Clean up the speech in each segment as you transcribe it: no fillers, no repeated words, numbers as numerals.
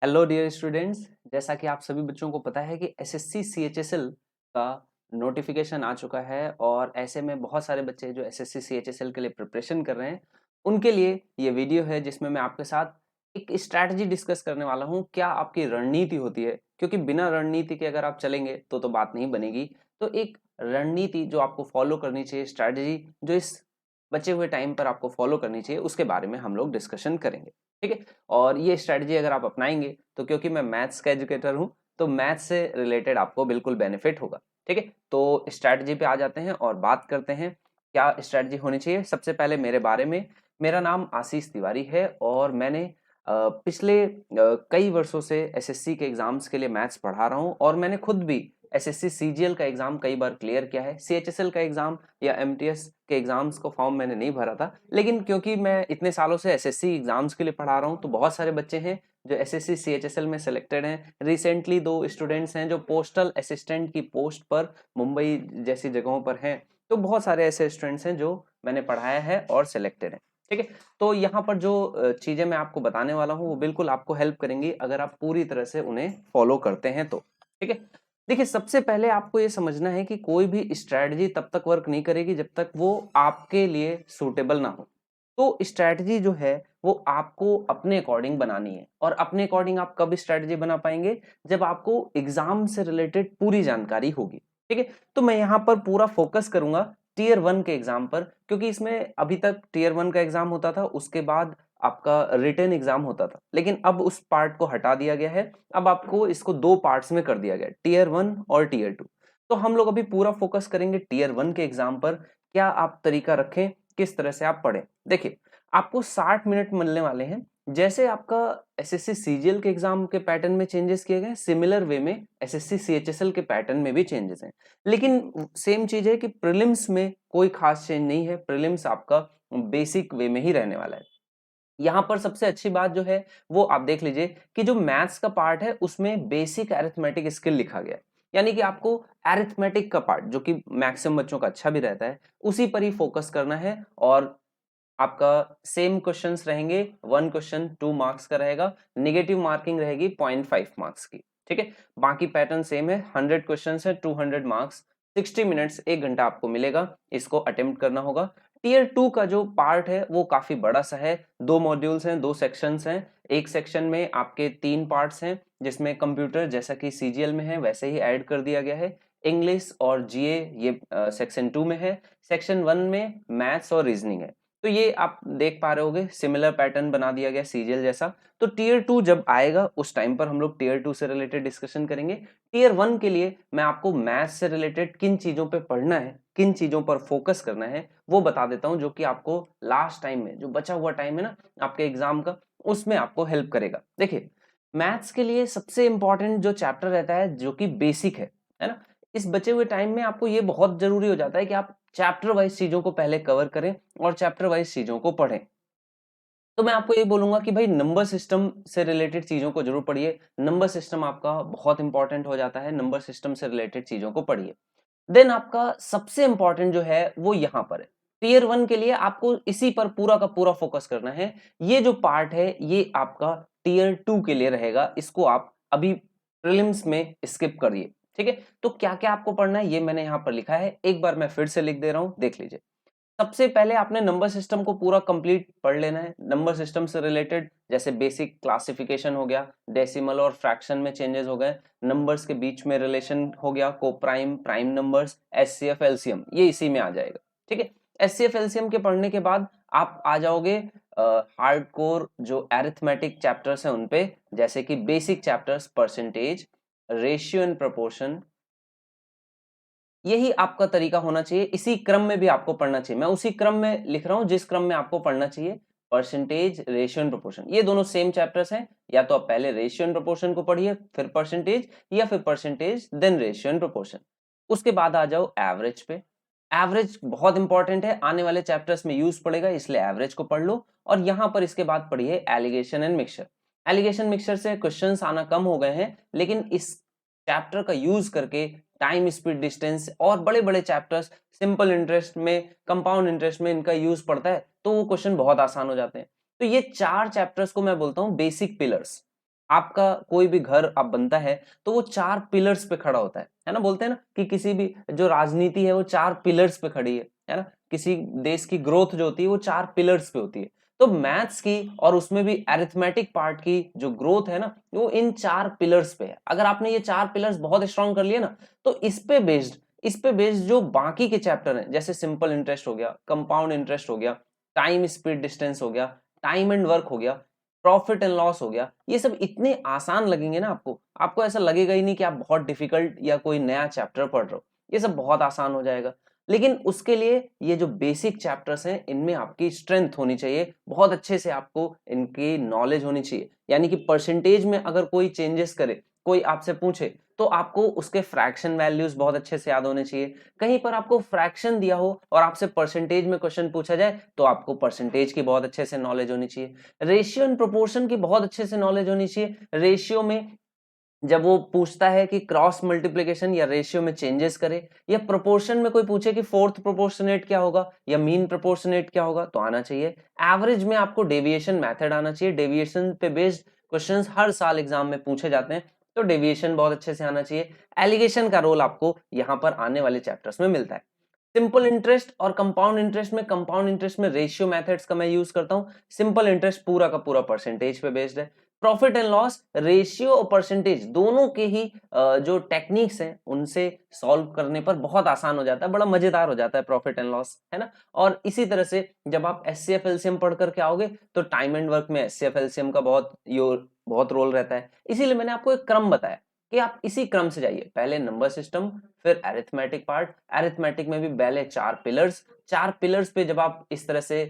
Hello dear students, जैसा कि आप सभी बच्चों को पता है कि एसएससी सीएचएसएल का नोटिफिकेशन आ चुका है और ऐसे में बहुत सारे बच्चे जो एसएससी सीएचएसएल के लिए प्रिपरेशन कर रहे हैं उनके लिए ये वीडियो है जिसमें मैं आपके साथ एक स्ट्रैटेजी डिस्कस करने वाला हूँ। क्या आपकी रणनीति होती है, क्योंकि बिना रणनीति के अगर आप चलेंगे तो बात नहीं बनेगी। तो एक रणनीति जो आपको फॉलो करनी चाहिए, स्ट्रैटेजी जो इस बचे हुए टाइम पर आपको फॉलो करनी चाहिए, उसके बारे में हम लोग डिस्कशन करेंगे। ठीक है, और ये स्ट्रेटजी अगर आप अपनाएंगे तो क्योंकि मैं मैथ्स का एजुकेटर हूं तो मैथ्स से रिलेटेड आपको बिल्कुल बेनिफिट होगा। ठीक है, तो स्ट्रेटजी पे आ जाते हैं और बात करते हैं क्या स्ट्रेटजी होनी चाहिए। सबसे पहले मेरे बारे में, मेरा नाम आशीष तिवारी है और मैंने पिछले कई वर्षों से एसएससी के एग्जाम्स के लिए मैथ्स पढ़ा रहा हूं और मैंने खुद भी एसएससी सीजीएल का एग्जाम कई बार क्लियर किया है। सीएचएसएल का एग्जाम या एमटीएस के एग्जाम्स को फॉर्म मैंने नहीं भरा था, लेकिन क्योंकि मैं इतने सालों से एसएससी एग्जाम्स के लिए पढ़ा रहा हूँ तो बहुत सारे बच्चे हैं जो एसएससी सीएचएसएल में सिलेक्टेड हैं। रिसेंटली 2 स्टूडेंट्स हैं जो पोस्टल असिस्टेंट की पोस्ट पर मुंबई जैसी जगहों पर हैं। तो बहुत सारे ऐसे स्टूडेंट्स हैं जो मैंने पढ़ाया है और सिलेक्टेड हैं। ठीक है, तो यहाँ पर जो चीजें मैं आपको बताने वाला हूँ वो बिल्कुल आपको हेल्प करेंगी अगर आप पूरी तरह से उन्हें फॉलो करते हैं तो। ठीक है, देखिए सबसे पहले आपको ये समझना है कि कोई भी स्ट्रैटेजी तब तक वर्क नहीं करेगी जब तक वो आपके लिए सूटेबल ना हो। तो स्ट्रैटेजी जो है वो आपको अपने अकॉर्डिंग बनानी है, और अपने अकॉर्डिंग आप कब स्ट्रैटेजी बना पाएंगे, जब आपको एग्जाम से रिलेटेड पूरी जानकारी होगी। ठीक है, तो मैं यहाँ पर पूरा फोकस करूंगा टीयर 1 के एग्जाम पर, क्योंकि इसमें अभी तक टीयर 1 का एग्जाम होता था, उसके बाद आपका रिटन एग्जाम होता था, लेकिन अब उस पार्ट को हटा दिया गया है। अब आपको इसको 2 पार्ट्स में कर दिया गया है, टीयर 1 और टीयर 2। तो हम लोग अभी पूरा फोकस करेंगे टीयर 1 के एग्जाम पर। क्या आप तरीका रखें, किस तरह से आप पढ़ें। देखिए, आपको 60 मिनट मिलने वाले हैं। जैसे आपका एसएससी सीजीएल के एग्जाम के पैटर्न में चेंजेस किए गए, सिमिलर वे में एसएससी सीएचएसएल के पैटर्न में भी चेंजेस हैं, लेकिन सेम चीज है कि प्रीलिम्स में कोई खास चेंज नहीं है। प्रीलिम्स आपका बेसिक वे में ही रहने वाला है। यहाँ पर सबसे अच्छी बात जो है वो आप देख लीजिए कि जो मैथ्स का पार्ट है उसमें बेसिक अरिथमेटिक स्किल लिखा गया है। यानी कि आपको अरिथमेटिक का पार्ट, जो कि मैक्सिमम बच्चों का अच्छा भी रहता है, उसी पर ही फोकस करना है। और आपका सेम क्वेश्चंस रहेंगे, 1 क्वेश्चन 2 मार्क्स का रहेगा, नेगेटिव मार्किंग रहेगी 0.5 मार्क्स की। ठीक है, बाकी पैटर्न सेम है, 100 क्वेश्चंस है, 200 मार्क्स, 60 मिनट्स, 1 घंटा आपको मिलेगा, इसको अटेम्प्ट करना होगा। टीयर 2 का जो पार्ट है वो काफी बड़ा सा है, 2 मॉड्यूल्स हैं, 2 सेक्शंस हैं। एक सेक्शन में आपके 3 पार्ट्स हैं, जिसमें कंप्यूटर जैसा कि सीजीएल में है वैसे ही ऐड कर दिया गया है। इंग्लिश और जीए ये सेक्शन 2 में है। सेक्शन 1 में मैथ्स और रीजनिंग है। तो ये आप देख पा रहे होगे, सिमिलर पैटर्न बना दिया गया सीजीएल जैसा। तो टीयर 2 जब आएगा उस टाइम पर हम लोग टीयर 2 से रिलेटेड डिस्कशन करेंगे। टीयर 1 के लिए मैं आपको मैथ्स से रिलेटेड किन चीजों पे पढ़ना है, किन चीजों पर फोकस करना है, वो बता देता हूं, जो कि आपको लास्ट टाइम में, जो बचा हुआ टाइम है ना आपके एग्जाम का, उसमें आपको हेल्प करेगा। देखिए, मैथ्स के लिए सबसे इंपॉर्टेंट जो चैप्टर रहता है जो कि बेसिक है ना, इस बचे हुए टाइम में आपको ये बहुत जरूरी हो जाता है कि आप चैप्टर वाइज चीजों को पहले कवर करें और चैप्टर वाइज चीजों को पढ़ें। तो मैं आपको ये बोलूंगा कि भाई नंबर सिस्टम से रिलेटेड चीजों को जरूर पढ़िए। नंबर सिस्टम आपका बहुत इंपॉर्टेंट हो जाता है, नंबर सिस्टम से रिलेटेड चीजों को पढ़िए। देन आपका सबसे इंपॉर्टेंट जो है वो यहाँ पर है। टीयर 1 के लिए आपको इसी पर पूरा का पूरा फोकस करना है। ये जो पार्ट है ये आपका टीयर 2 के लिए रहेगा, इसको आप अभी प्रीलिम्स में स्किप करिए। ठीक है, तो क्या क्या आपको पढ़ना है ये मैंने यहाँ पर लिखा है, एक बार मैं फिर से लिख दे रहा हूँ, देख लीजिए। सबसे पहले आपने नंबर सिस्टम को पूरा कंप्लीट पढ़ लेना है। नंबर सिस्टम से रिलेटेड जैसे बेसिक क्लासिफिकेशन हो गया, डेसिमल और फ्रैक्शन में चेंजेस हो गए, नंबर्स के बीच में रिलेशन हो गया, को prime, prime numbers, HCF, LCM, ये इसी में आ जाएगा। ठीक है, एचसीएफ एलसीएम के पढ़ने के बाद आप आ जाओगे हार्डकोर जो अरिथमेटिक चैप्टर्स हैं उन पे, जैसे कि basic chapters, percentage, ratio and proportion. यही आपका तरीका होना चाहिए, इसी क्रम में भी आपको पढ़ना चाहिए। मैं उसी क्रम में लिख रहा हूं जिस क्रम में आपको पढ़ना चाहिए। परसेंटेज, रेशियो एंड प्रोपोर्शन, ये दोनों सेम चैप्टर्स हैं। या तो आप पहले रेशियो एंड प्रोपोर्शन को पढ़िए, फिर परसेंटेज, या फिर percentage then ratio and proportion. उसके बाद आ जाओ एवरेज पे। एवरेज बहुत इंपॉर्टेंट है, आने वाले चैप्टर्स में यूज पड़ेगा, इसलिए एवरेज को पढ़ लो। और यहां पर इसके बाद पढ़िए alligation and mixture. Alligation mixture से क्वेश्चंस आना कम हो गए हैं, लेकिन इस चैप्टर का यूज करके टाइम, स्पीड, डिस्टेंस और बड़े बड़े चैप्टर्स, सिंपल इंटरेस्ट में, कंपाउंड इंटरेस्ट में इनका यूज पड़ता है, तो वो क्वेश्चन बहुत आसान हो जाते हैं। तो ये 4 चैप्टर्स को मैं बोलता हूं बेसिक पिलर्स। आपका कोई भी घर आप बनता है तो वो 4 पिलर्स पे खड़ा होता है ना? बोलते हैं ना कि किसी भी जो राजनीति है वो 4 पिलर्स पे खड़ी है ना? किसी देश की ग्रोथ जो होती है वो 4 पिलर्स पे होती है। तो मैथ्स की और उसमें भी अरिथमेटिक पार्ट की जो ग्रोथ है ना, वो इन 4 पिलर्स पे है। अगर आपने ये 4 पिलर्स बहुत स्ट्रॉन्ग कर लिए ना, तो इस पे बेस्ड जो बाकी के चैप्टर हैं, जैसे सिंपल इंटरेस्ट हो गया, कंपाउंड इंटरेस्ट हो गया, टाइम स्पीड डिस्टेंस हो गया, टाइम एंड वर्क हो गया, प्रॉफिट एंड लॉस हो गया, ये सब इतने आसान लगेंगे ना आपको, आपको ऐसा लगेगा ही नहीं कि आप बहुत डिफिकल्ट या कोई नया चैप्टर पढ़ रहे हो। ये सब बहुत आसान हो जाएगा। लेकिन उसके लिए ये जो बेसिक चैप्टर्स हैं इनमें आपकी स्ट्रेंथ होनी चाहिए, बहुत अच्छे से आपको इनकी नॉलेज होनी चाहिए। यानी कि परसेंटेज में अगर कोई चेंजेस करे, कोई आपसे पूछे, तो आपको उसके फ्रैक्शन वैल्यूज बहुत अच्छे से याद होने चाहिए। कहीं पर आपको फ्रैक्शन दिया हो और आपसे परसेंटेज में क्वेश्चन पूछा जाए तो आपको परसेंटेज की बहुत अच्छे से नॉलेज होनी चाहिए। रेशियो एंड प्रोपोर्शन की बहुत अच्छे से नॉलेज होनी चाहिए। रेशियो में जब वो पूछता है कि क्रॉस मल्टीप्लिकेशन या रेशियो में चेंजेस करे, या प्रोपोर्शन में कोई पूछे कि फोर्थ प्रोपोर्शनेट क्या होगा या मीन प्रोपोर्शनेट क्या होगा, तो आना चाहिए। एवरेज में आपको डेविएशन मेथड आना चाहिए। डेविएशन पे बेस्ड क्वेश्चंस हर साल एग्जाम में पूछे जाते हैं, तो डेविएशन बहुत अच्छे से आना चाहिए। एलिगेशन का रोल आपको यहाँ पर आने वाले चैप्टर्स में मिलता है। सिंपल इंटरेस्ट और कंपाउंड इंटरेस्ट में, कंपाउंड इंटरेस्ट में रेशियो मेथड्स का मैं यूज करता हूं। सिंपल इंटरेस्ट पूरा का पूरा परसेंटेज पे बेस्ड है। प्रॉफिट एंड लॉस रेशियो और परसेंटेज दोनों के ही जो टेक्निक्स हैं उनसे सॉल्व करने पर बहुत आसान हो जाता है, बड़ा मजेदार हो जाता है प्रॉफिट एंड लॉस, है ना? और इसी तरह से जब आप एचसीएफ एलसीएम पढ़ करके आओगे तो टाइम एंड वर्क में एचसीएफ एलसीएम का बहुत रोल रहता है। इसीलिए मैंने आपको एक क्रम बताया कि आप इसी क्रम से जाइए, पहले नंबर सिस्टम, फिर अरिथमेटिक पार्ट। अरिथमेटिक में भी पहले 4 पिलर्स पे जब आप इस तरह से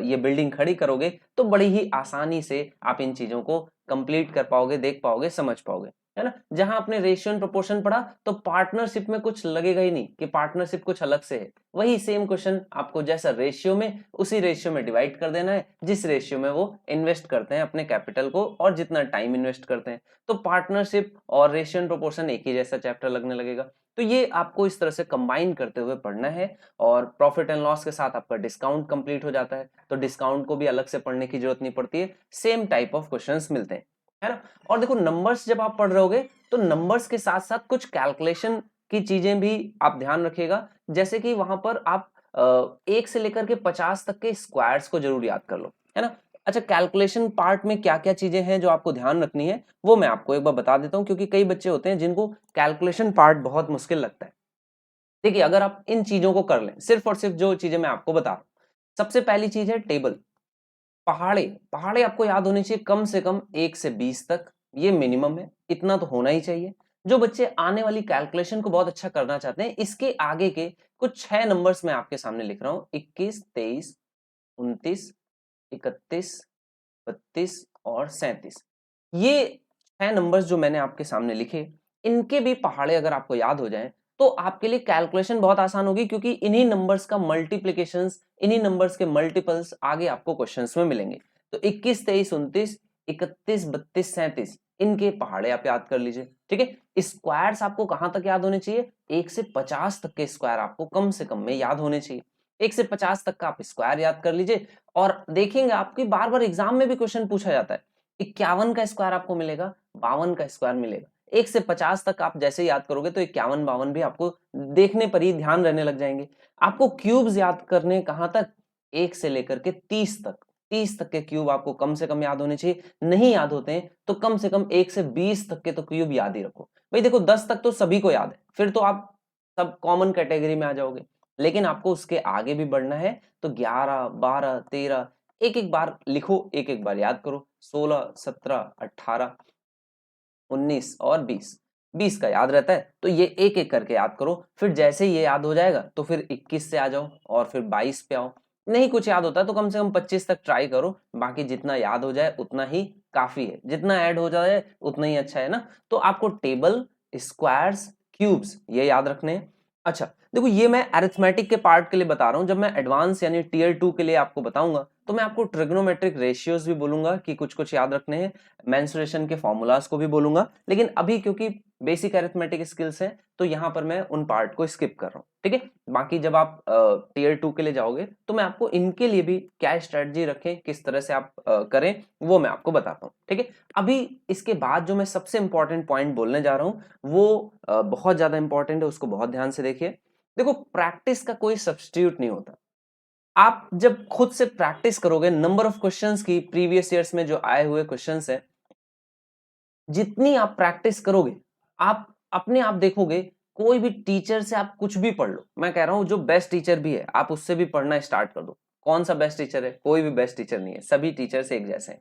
ये बिल्डिंग खड़ी करोगे तो बड़ी ही आसानी से आप इन चीजों को कंप्लीट कर पाओगे, देख पाओगे, समझ पाओगे, है ना? जहां आपने रेशियो एंड प्रोपोर्शन पढ़ा तो पार्टनरशिप में कुछ लगेगा ही नहीं कि पार्टनरशिप कुछ अलग से है। वही सेम क्वेश्चन आपको जैसा रेशियो में, उसी रेशियो में डिवाइड कर देना है जिस रेशियो में वो इन्वेस्ट करते हैं अपने कैपिटल को और जितना टाइम इन्वेस्ट करते हैं। तो पार्टनरशिप और रेशियो एंड प्रोपोर्शन एक ही जैसा चैप्टर लगने लगेगा। तो ये आपको इस तरह से कंबाइन करते हुए पढ़ना है। और प्रॉफिट एंड लॉस के साथ आपका डिस्काउंट कंप्लीट हो जाता है, तो डिस्काउंट को भी अलग से पढ़ने की जरूरत नहीं पड़ती है, सेम टाइप ऑफ क्वेश्चंस मिलते हैं, है ना? और देखो नंबर्स जब आप पढ़ रहे होगे तो नंबर्स के साथ साथ कुछ कैलकुलेशन की चीजें भी आप ध्यान रखिएगा। जैसे कि वहां पर आप 1 से लेकर के 50 तक के स्क्वायर्स को जरूर याद कर लो, है ना? अच्छा, कैलकुलेशन पार्ट में क्या क्या चीजें हैं जो आपको ध्यान रखनी है वो मैं आपको एक बार बता देता हूं, क्योंकि कई बच्चे होते हैं जिनको कैलकुलेशन पार्ट बहुत मुश्किल लगता है। देखिए, अगर आप इन चीजों को कर लें, सिर्फ और सिर्फ जो चीजें मैं आपको बता रहा हूं, सबसे पहली चीज है टेबल। पहाड़े पहाड़े आपको याद होनी चाहिए कम से कम 1 से 20 तक, ये मिनिमम है, इतना तो होना ही चाहिए। जो बच्चे आने वाली कैलकुलेशन को बहुत अच्छा करना चाहते हैं, इसके आगे के कुछ 6 नंबर्स मैं आपके सामने लिख रहा हूं, 21, 23, 29, 31, 32 और 37। ये 6 नंबर्स जो मैंने आपके सामने लिखे, इनके भी पहाड़े अगर आपको याद हो जाएं तो आपके लिए कैलकुलेशन बहुत आसान होगी, क्योंकि इन्हीं नंबर्स का मल्टीप्लिकेशंस, इन्हीं नंबर्स के मल्टीपल्स आगे आपको क्वेश्चंस में मिलेंगे। तो 21, 23, 29, 31, 32, 37 इनके पहाड़े आप याद कर लीजिए, ठीक है? स्क्वायर्स आपको कहां तक याद होने चाहिए? 1 से 50 तक के स्क्वायर आपको कम से कम में याद होने चाहिए। 1 से 50 तक का आप स्क्वायर याद कर लीजिए। और देखेंगे आपकी बार बार एग्जाम में भी क्वेश्चन पूछा जाता है, 51 का स्क्वायर आपको मिलेगा, 52 का स्क्वायर मिलेगा। 1 से 50 तक आप जैसे याद करोगे तो 51, 52 भी आपको देखने पर ही ध्यान रहने लग जाएंगे। आपको क्यूब्स याद करने कहां तक? 1 से लेकर के 30 तक। 30 तक के क्यूब आपको कम से कम याद होने चाहिए। नहीं याद होते हैं तो कम से कम 1 से 20 तक के तो क्यूब याद ही रखो। भाई देखो, 10 तक तो सभी को याद है, फिर तो आप सब कॉमन कैटेगरी में आ जाओगे। लेकिन आपको उसके आगे भी बढ़ना है, तो 11, 12, 13 एक एक बार लिखो, एक एक बार याद करो। 16, 17, 18, 19 और 20। 20 का याद रहता है तो ये एक एक करके याद करो। फिर जैसे ये याद हो जाएगा तो फिर 21 से आ जाओ और फिर 22 पे आओ। नहीं कुछ याद होता है तो कम से कम 25 तक ट्राई करो, बाकी जितना याद हो जाए उतना ही काफी है, जितना ऐड हो जाए उतना ही अच्छा है ना? तो आपको टेबल, स्क्वायर्स, क्यूब्स ये याद रखने हैं। अच्छा देखो, ये मैं अरिथमेटिक के पार्ट के लिए बता रहा हूं। जब मैं एडवांस यानी टियर 2 के लिए आपको बताऊंगा तो मैं आपको ट्रिग्नोमेट्रिक रेशियोज भी बोलूंगा कि कुछ कुछ याद रखने हैं, मेंसुरेशन के फॉर्मूलाज को भी बोलूंगा, लेकिन अभी क्योंकि बेसिक अरिथमेटिक स्किल्स हैं तो यहाँ पर मैं उन पार्ट को स्किप कर रहा हूँ, ठीक है। बाकी जब आप टीयर 2 के लिए जाओगे तो मैं आपको इनके लिए भी क्या स्ट्रेटजी रखें, किस तरह से आप करें, वो मैं आपको बताता हूँ, ठीक है। अभी इसके बाद जो मैं सबसे इंपॉर्टेंट पॉइंट बोलने जा रहा हूँ वो बहुत ज्यादा इंपॉर्टेंट है, उसको बहुत ध्यान से देखिए। देखो, प्रैक्टिस का कोई सब्स्टिट्यूट नहीं होता। आप जब खुद से प्रैक्टिस करोगे, नंबर ऑफ क्वेश्चंस की प्रीवियस ईयर्स में जो आए हुए क्वेश्चंस हैं, जितनी आप प्रैक्टिस करोगे, आप अपने आप देखोगे, कोई भी टीचर से आप कुछ भी पढ़ लो, मैं कह रहा हूं जो बेस्ट टीचर भी है आप उससे भी पढ़ना स्टार्ट कर दो। कौन सा बेस्ट टीचर है? कोई भी बेस्ट टीचर नहीं है, सभी टीचर्स एक जैसे हैं।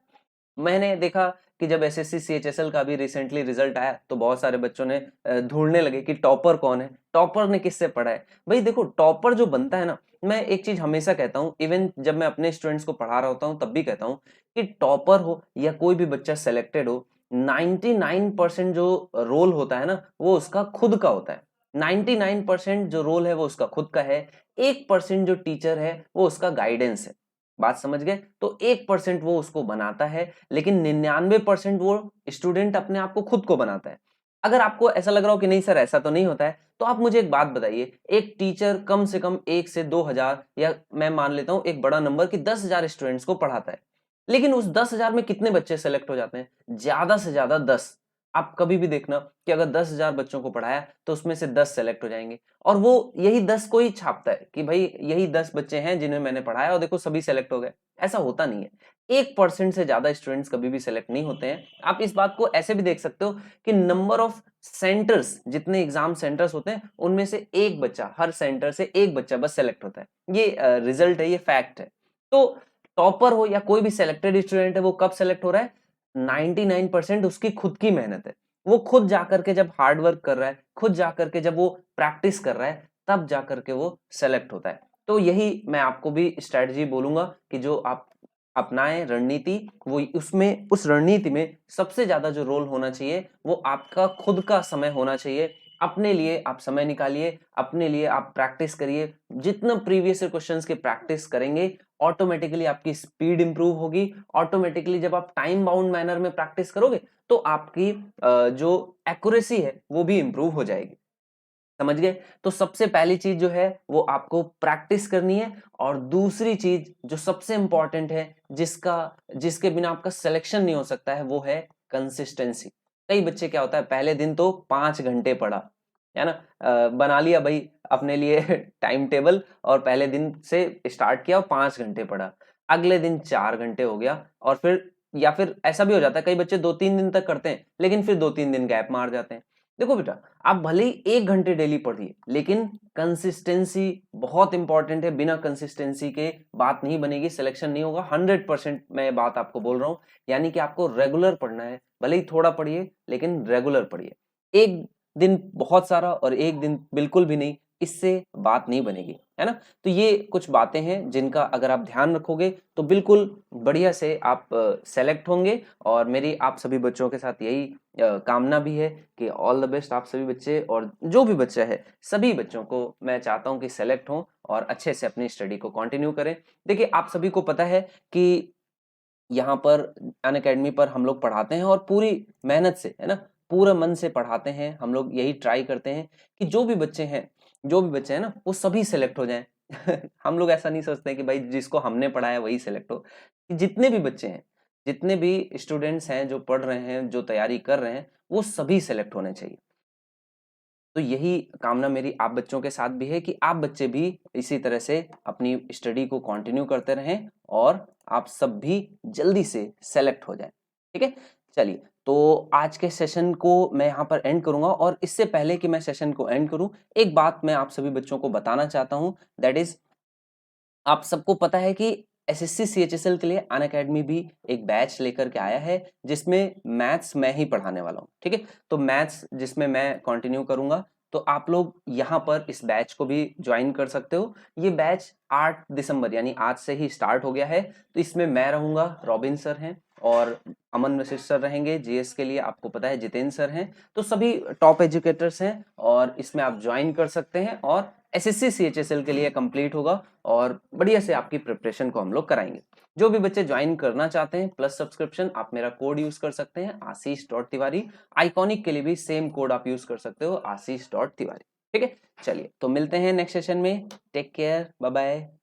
मैंने देखा कि जब एसएससी सीएचएसएल का भी रिसेंटली रिजल्ट आया तो बहुत सारे बच्चों ने ढूंढने लगे कि टॉपर कौन है, टॉपर ने किससे पढ़ा है। भाई देखो, टॉपर जो बनता है ना, मैं एक चीज हमेशा कहता हूँ, इवन जब मैं अपने स्टूडेंट्स को पढ़ा रहा होता हूँ तब भी कहता हूँ कि टॉपर हो या कोई भी बच्चा सेलेक्टेड हो, 99% जो रोल होता है ना वो उसका खुद का होता है। 99% जो रोल है वो उसका खुद का है, 1% जो टीचर है वो उसका गाइडेंस है। बात समझ गए? तो 1% वो उसको बनाता है, लेकिन 99% वो स्टूडेंट अपने आप को खुद को बनाता है। अगर आपको ऐसा लग रहा हो कि नहीं सर ऐसा तो नहीं होता है, तो आप मुझे एक बात बताइए, एक टीचर कम से कम 1 से 2,000 या मैं मान लेता हूं एक बड़ा नंबर कि 10,000 स्टूडेंट्स को पढ़ाता है, लेकिन उस 10,000 में कितने बच्चे सेलेक्ट हो जाते हैं? ज्यादा से ज्यादा 10। आप कभी भी देखना कि अगर 10,000 बच्चों को पढ़ाया तो उसमें से 10 सेलेक्ट हो जाएंगे, और वो यही 10 को ही छापता है कि भाई यही 10 बच्चे हैं जिन्हें मैंने पढ़ाया और देखो सभी सेलेक्ट हो गए। ऐसा होता नहीं है, 1% से ज्यादा स्टूडेंट्स कभी भी सेलेक्ट नहीं होते हैं। आप इस बात को ऐसे भी देख सकते हो कि नंबर ऑफ सेंटर्स, जितने एग्जाम सेंटर्स होते हैं उनमें से एक बच्चा, हर सेंटर से एक बच्चा बस सेलेक्ट होता है। ये रिजल्ट है, ये फैक्ट है। तो टॉपर हो या कोई भी सेलेक्टेड स्टूडेंट है, वो कब सेलेक्ट हो रहा है? 99% उसकी खुद की मेहनत है। वो खुद जाकर के जब हार्ड वर्क कर रहा है, खुद जाकर के जब वो प्रैक्टिस कर रहा है, तब जाकर के वो सेलेक्ट होता है। तो यही मैं आपको भी स्ट्रेटजी बोलूंगा कि जो आप अपनाएं रणनीति, वो उसमें, उस रणनीति में सबसे ज्यादा जो रोल होना चाहिए वो आपका खुद का समय होना चाहिए। अपने लिए आप समय निकालिए, अपने लिए आप प्रैक्टिस करिए। जितना प्रीवियस क्वेश्चंस के प्रैक्टिस करेंगे, ऑटोमेटिकली आपकी स्पीड इंप्रूव होगी। ऑटोमेटिकली जब आप टाइम बाउंड मैनर में प्रैक्टिस करोगे तो आपकी जो एक्यूरेसी है वो भी इंप्रूव हो जाएगी। समझ गए? तो सबसे पहली चीज जो है वो आपको प्रैक्टिस करनी है, और दूसरी चीज जो सबसे इंपॉर्टेंट है, जिसके बिना आपका सिलेक्शन नहीं हो सकता है, वो है कंसिस्टेंसी। कई बच्चे क्या होता है, पहले दिन तो 5 घंटे पढ़ा, है ना, बना लिया भाई अपने लिए टाइम टेबल, और पहले दिन से स्टार्ट किया और 5 घंटे पढ़ा, अगले दिन 4 घंटे हो गया, और फिर या फिर ऐसा भी हो जाता है, कई बच्चे 2-3 दिन तक करते हैं लेकिन फिर 2-3 दिन गैप मार जाते हैं। देखो बेटा, आप भले ही 1 घंटे डेली पढ़िए, लेकिन कंसिस्टेंसी बहुत इंपॉर्टेंट है। बिना कंसिस्टेंसी के बात नहीं बनेगी, सिलेक्शन नहीं होगा। 100% मैं ये बात आपको बोल रहा हूँ, यानी कि आपको रेगुलर पढ़ना है। भले ही थोड़ा पढ़िए लेकिन रेगुलर पढ़िए। एक दिन बहुत सारा और एक दिन बिल्कुल भी नहीं, इससे बात नहीं बनेगी, है ना। तो ये कुछ बातें हैं जिनका अगर आप ध्यान रखोगे तो बिल्कुल बढ़िया से आप सेलेक्ट होंगे। और मेरी आप सभी बच्चों के साथ यही कामना भी है कि ऑल द बेस्ट आप सभी बच्चे, और जो भी बच्चा है सभी बच्चों को मैं चाहता हूं कि सेलेक्ट हों और अच्छे से अपनी स्टडी को कंटिन्यू करें। देखिए, आप सभी को पता है कि यहाँ पर अनअकैडमी पर हम लोग पढ़ाते हैं और पूरी मेहनत से, है ना, पूरा मन से पढ़ाते हैं। हम लोग यही ट्राई करते हैं कि जो भी बच्चे हैं ना वो सभी सेलेक्ट हो जाएं। हम लोग ऐसा नहीं सोचते हैं कि भाई जिसको हमने पढ़ाया वही सेलेक्ट हो। जितने भी बच्चे हैं, जितने भी स्टूडेंट्स हैं जो पढ़ रहे हैं, जो तैयारी कर रहे हैं, वो सभी सेलेक्ट होने चाहिए। तो यही कामना मेरी आप बच्चों के साथ भी है कि आप बच्चे भी इसी तरह से अपनी स्टडी को कंटिन्यू करते रहें और आप सब भी जल्दी से सेलेक्ट हो जाएं। ठीक है, चलिए, तो आज के सेशन को मैं यहाँ पर एंड करूंगा, और इससे पहले कि मैं सेशन को एंड करूं, एक बात मैं आप सभी बच्चों को बताना चाहता हूं, दैट इज, आप सबको पता है कि एसएससी सीएचएसएल के लिए अनअकैडमी भी एक बैच लेकर के आया है जिसमें मैथ्स मैं ही पढ़ाने वाला हूँ। ठीक है, तो मैथ्स जिसमें मैं कंटिन्यू करूंगा, तो आप लोग यहाँ पर इस बैच को भी ज्वाइन कर सकते हो। ये बैच 8 दिसंबर यानी आज से ही स्टार्ट हो गया है। तो इसमें मैं रहूंगा, रॉबिन सर हैं, और अमन वशिष्ठ सर रहेंगे। जीएस के लिए आपको पता है जितेंद्र सर हैं। तो सभी टॉप एजुकेटर्स हैं और इसमें आप ज्वाइन कर सकते हैं और एसएससी सीएचएसएल के लिए कंप्लीट होगा और बढ़िया से आपकी प्रिपरेशन को हम लोग कराएंगे। जो भी बच्चे ज्वाइन करना चाहते हैं प्लस सब्सक्रिप्शन, आप मेरा कोड यूज कर सकते हैं आशीष.तिवारी। आइकॉनिक के लिए भी सेम कोड आप यूज कर सकते हो आशीष.तिवारी। ठीक है, चलिए तो मिलते हैं नेक्स्ट सेशन में। Take care, bye bye.